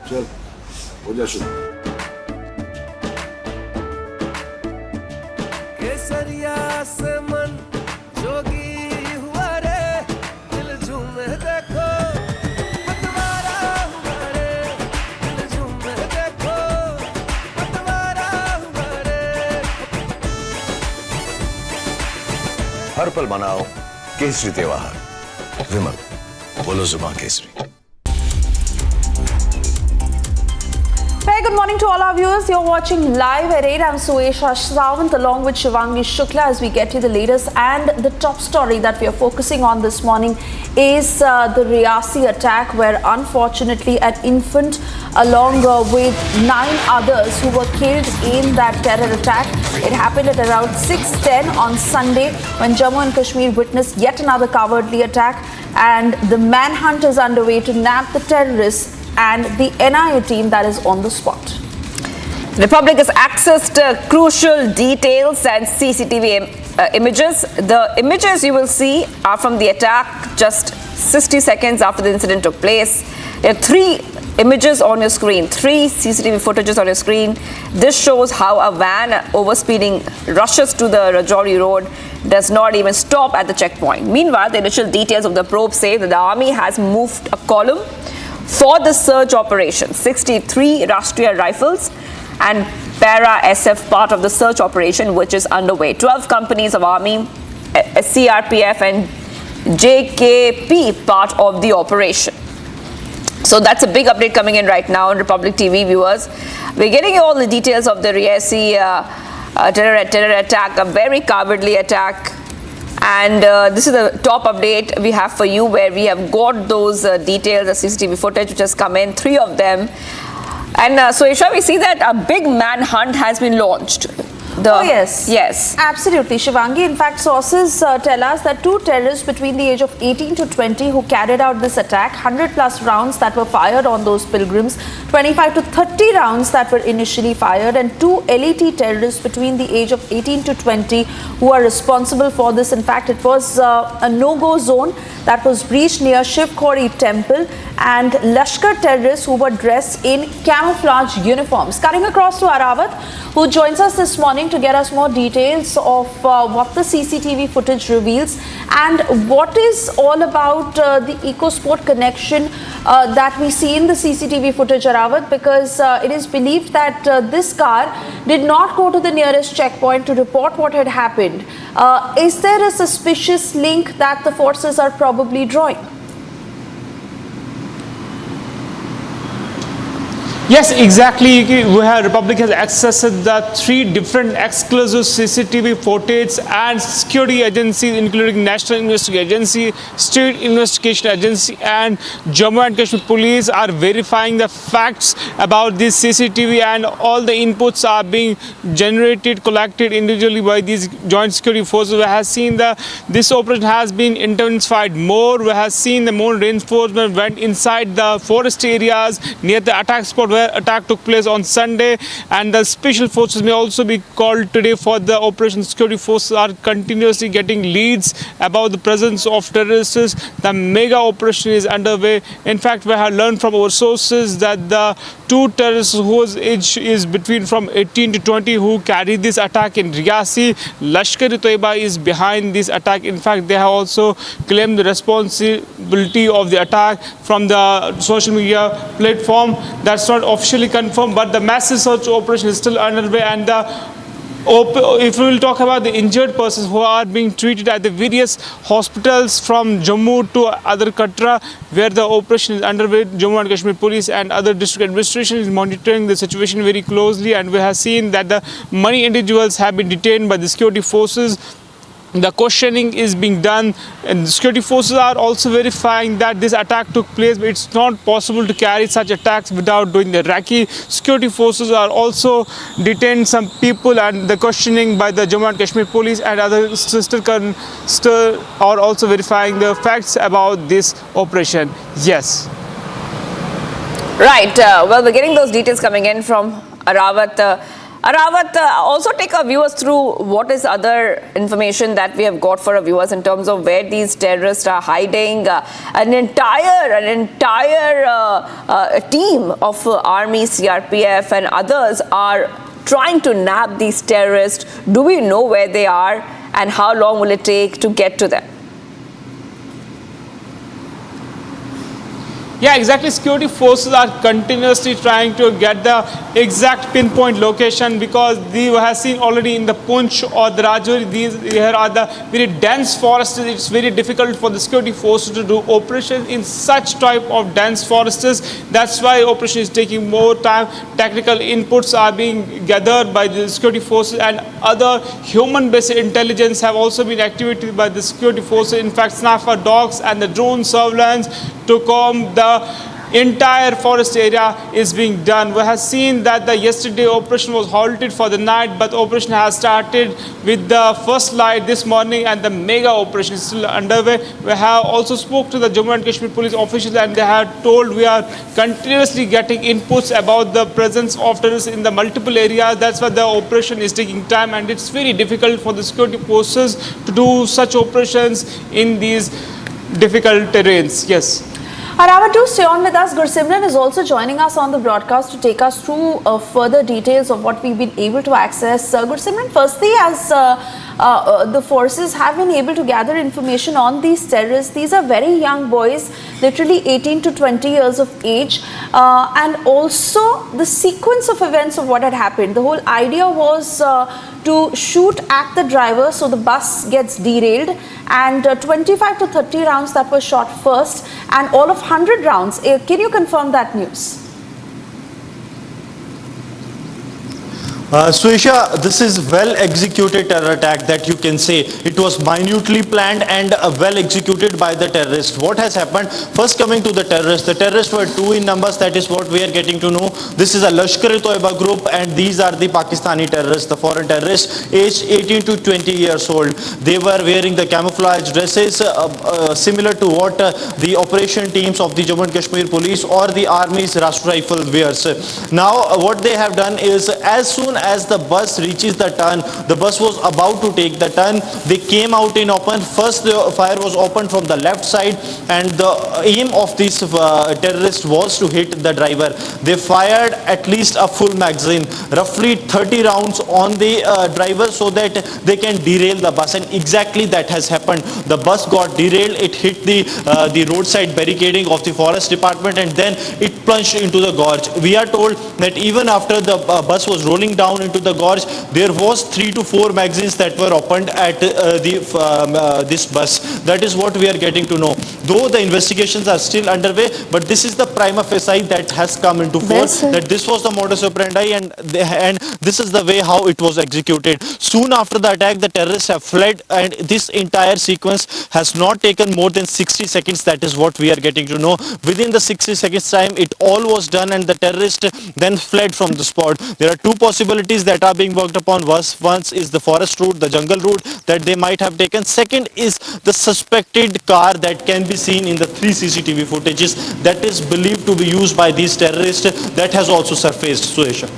चल हो जा शुरू। केसरिया से मन जोगी हुआ रे, दिल झूमे देखो पतवारा हुआ रे, दिल झूमे देखो पतवारा हुआ रे। हर पल मनाओ केसरी त्योहार। विमल, बोलो जुबान Kesari. Very good morning to all our viewers. You're watching Live at 8. I'm Suesha Sawant along with Shivangi Shukla as we get you the latest. And the top story that we are focusing on this morning is the Riyasi attack, where unfortunately an infant along with 9 others who were killed in that terror attack. It happened at around 6:10 on Sunday when Jammu and Kashmir witnessed yet another cowardly attack, and the manhunt is underway to nab the terrorists and the NIA team that is on the spot. Republic has accessed crucial details and CCTV images. The images you will see are from the attack just 60 seconds after the incident took place. There are 3 images on your screen, 3 CCTV footages on your screen. This shows how a van overspeeding rushes to the Rajouri road, does not even stop at the checkpoint. Meanwhile, the initial details of the probe say that the army has moved a column for the search operation. 63 Rashtriya Rifles and Para SF part of the search operation which is underway. 12 companies of army, CRPF and JKP part of the operation. So that's a big update coming in right now on Republic TV viewers. We're getting you all the details of the Riyasi terror attack, a very cowardly attack. And this is the top update we have for you, where we have got those details, the CCTV footage which has come in, 3 of them. And so, Isha, we see that a big manhunt has been launched. Oh yes. Yes. Absolutely, Shivangi. In fact, sources tell us that 2 terrorists between the age of 18 to 20 who carried out this attack, 100 plus rounds that were fired on those pilgrims, 25 to 30 rounds that were initially fired, and 2 LET terrorists between the age of 18 to 20 who are responsible for this. In fact, it was a no-go zone that was breached near Shiv Khori temple, and Lashkar terrorists who were dressed in camouflage uniforms. Cutting across to Arawat, who joins us this morning to get us more details of what the CCTV footage reveals and what is all about the EcoSport connection that we see in the CCTV footage, Arawat, because it is believed that this car did not go to the nearest checkpoint to report what had happened. Is there a suspicious link that the forces are probably drawing? Yes, exactly. Republic has accessed the 3 different exclusive CCTV footage, and security agencies including National Investigation Agency, State Investigation Agency and Jammu and Kashmir Police are verifying the facts about this CCTV, and all the inputs are being generated, collected individually by these joint security forces. We have seen this operation has been intensified more. We have seen the more reinforcement went inside the forest areas near the attack spot where attack took place on Sunday, and the special forces may also be called today for the operation. Security forces are continuously getting leads about the presence of terrorists. The mega operation is underway. In fact, we have learned from our sources that the 2 terrorists whose age is between from 18 to 20 who carried this attack in Riyasi, Lashkar-e-Toiba is behind this attack. In fact, they have also claimed the responsibility of the attack from the social media platform. That's not officially confirmed, but the massive search operation is still underway, and if we will talk about the injured persons who are being treated at the various hospitals from Jammu to other Katra, where the operation is underway, Jammu and Kashmir Police and other district administration is monitoring the situation very closely, and we have seen that the many individuals have been detained by the security forces. The questioning is being done, and security forces are also verifying that this attack took place, but it's not possible to carry such attacks without doing the recce. Security forces are also detained some people, and the questioning by the Jammu and Kashmir Police and other sister are also verifying the facts about this operation. Yes. Right. Well, we're getting those details coming in from Arawat. Arawat, also take our viewers through what is other information that we have got for our viewers in terms of where these terrorists are hiding. An entire team of Army, CRPF and others are trying to nab these terrorists. Do we know where they are and how long will it take to get to them? Yeah, exactly. Security forces are continuously trying to get the exact pinpoint location, because we have seen already in the Punch or the Rajouri, here are the very dense forests. It's very difficult for the security forces to do operations in such type of dense forests. That's why operation is taking more time. Technical inputs are being gathered by the security forces, and other human-based intelligence have also been activated by the security forces. In fact, sniper dogs and the drone surveillance to comb the entire forest area is being done. We have seen that the yesterday operation was halted for the night, but operation has started with the first light this morning, and the mega operation is still underway. We have also spoke to the Jammu and Kashmir police officials, and they have told we are continuously getting inputs about the presence of terrorists in the multiple areas. That's why the operation is taking time, and it's very difficult for the security forces to do such operations in these difficult terrains. Yes. Arawat, do stay on with us. Gursimran is also joining us on the broadcast to take us through further details of what we've been able to access. Gursimran, firstly, as the forces have been able to gather information on these terrorists, these are very young boys, literally 18 to 20 years of age, and also the sequence of events of what had happened. The whole idea was to shoot at the driver, so the bus gets derailed, and 25 to 30 rounds that were shot first, and all of 100 rounds. Can you confirm that news? Suesha, this is well executed terror attack that you can say. It was minutely planned and well executed by the terrorists. What has happened? First, coming to the terrorists were 2 in numbers. That is what we are getting to know. This is a Lashkar-e-Toiba group, and these are the Pakistani terrorists, the foreign terrorists, aged 18 to 20 years old. They were wearing the camouflage dresses similar to what the operation teams of the Jammu and Kashmir police or the army's Rashtra Rifle wears. Now, what they have done is, as soon as the bus reaches the turn, the bus was about to take the turn, they came out in open. First, the fire was opened from the left side, and the aim of these terrorists was to hit the driver. They fired at least a full magazine, roughly 30 rounds on the driver, so that they can derail the bus, and exactly that has happened. The bus got derailed, it hit the roadside barricading of the forest department, and then it plunged into the gorge. We are told that even after the bus was rolling down into the gorge, there was 3 to 4 magazines that were opened at this bus. That is what we are getting to know. Though the investigations are still underway, but this is the prima facie that has come into force, that this was the modus operandi, and this is the way how it was executed. Soon after the attack, the terrorists have fled, and this entire sequence has not taken more than 60 seconds. That is what we are getting to know. Within the 60 seconds time, it all was done, and the terrorist then fled from the spot. There are 2 possibilities that are being worked upon. Once is the forest route, the jungle route that they might have taken. Second is the suspected car that can be seen in the 3 CCTV footages that is believed to be used by these terrorists, that has also surfaced, Suesha.